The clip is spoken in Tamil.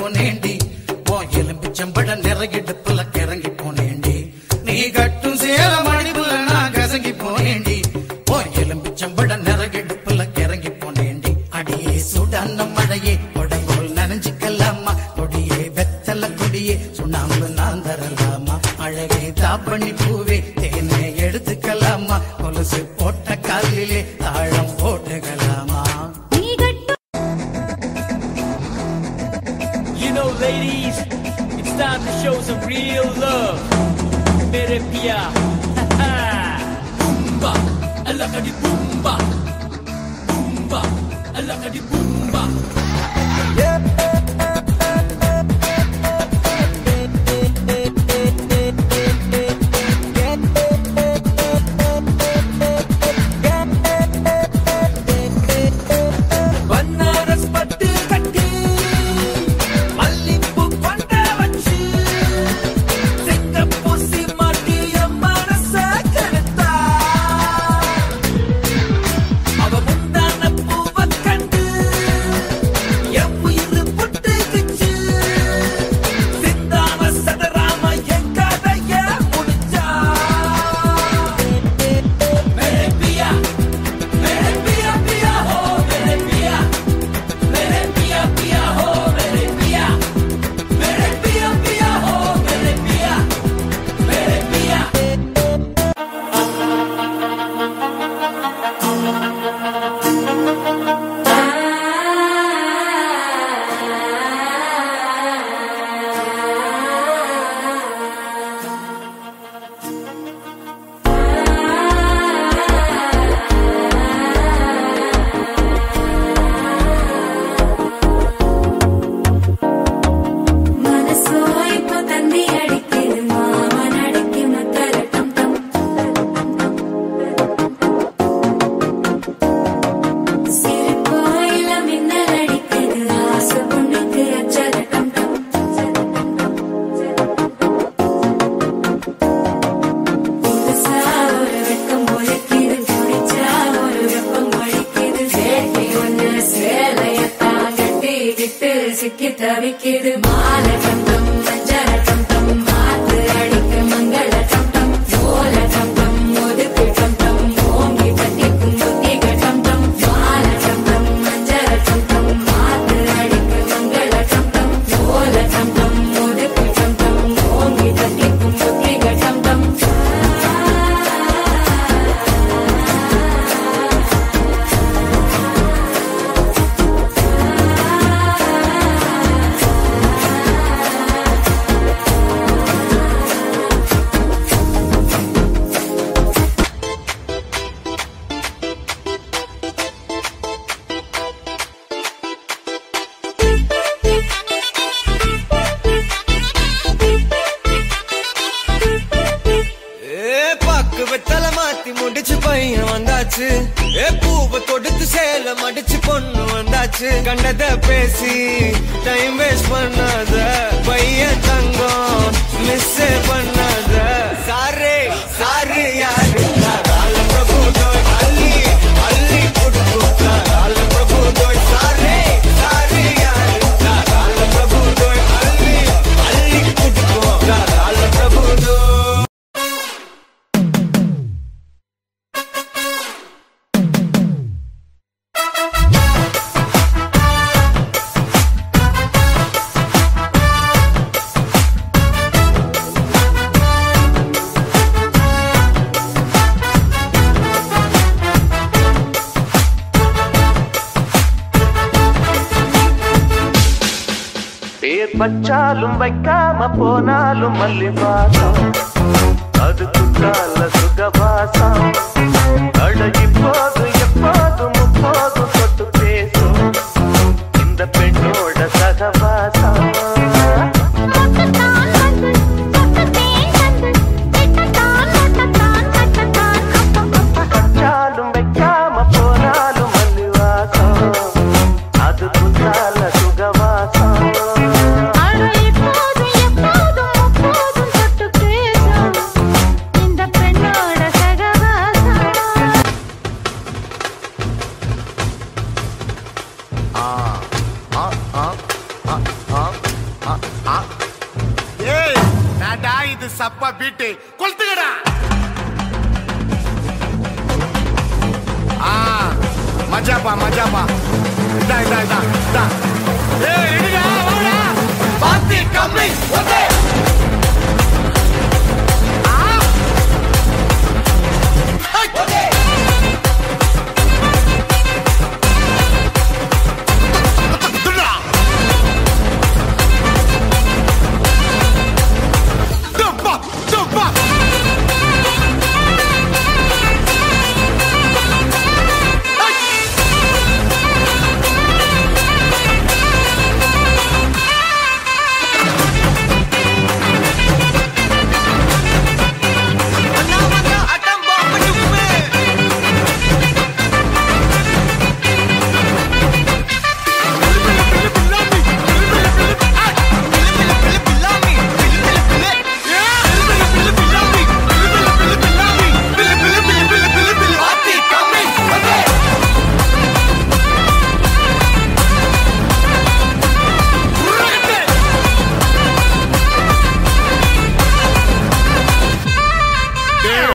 போனேண்டி ஓ எலும்பிச்சம்பட நிறையிடுப்புல கிறங்கி போனேண்டி நீ கட்டும் சேர மணிப்புல நான் கசங்கி போனேண்டி ஓ எலும்பிச்சம்பட நிறையிடுப்புல கிறங்கி போனேண்டி அடியே சுடான மழையே கொடைபோல் நனைஞ்சுக்கலாமா கொடியே வெத்தல கொடியே சுண்ணாம்பு நான் தரலாமா அழகே தாப்பணி பூவே தேனே எடுத்துக்கலாமா கொலுசு போட்ட காலிலே தாழம் போட்டுக்கலாமா. You know, ladies, it's time to show some real love. Mere pia, boomba, alakadi boomba, boomba, alakadi boomba. வச்சாலும் வைக்காம போனாலும் மல்லி வாசம் அது குற்றால சுகவாசம் அழகி போது எப்போதும் முப்போதும் தொட்டு பேசும் இந்த பெண்ணோட சகவாசம் வச்சாலும் வைக்காம போனாலும் மல்லி வாசம் அது குற்றால சுகவாசம் ஏடா இது சப்ப பீட்டு கொளுத்துக்கடா. மஜாப்பா மஜாப்பா. இதா இதா இதா இதா. ஏய் ரெடிடா வாடா. பாத்தி கம்மி ஒதே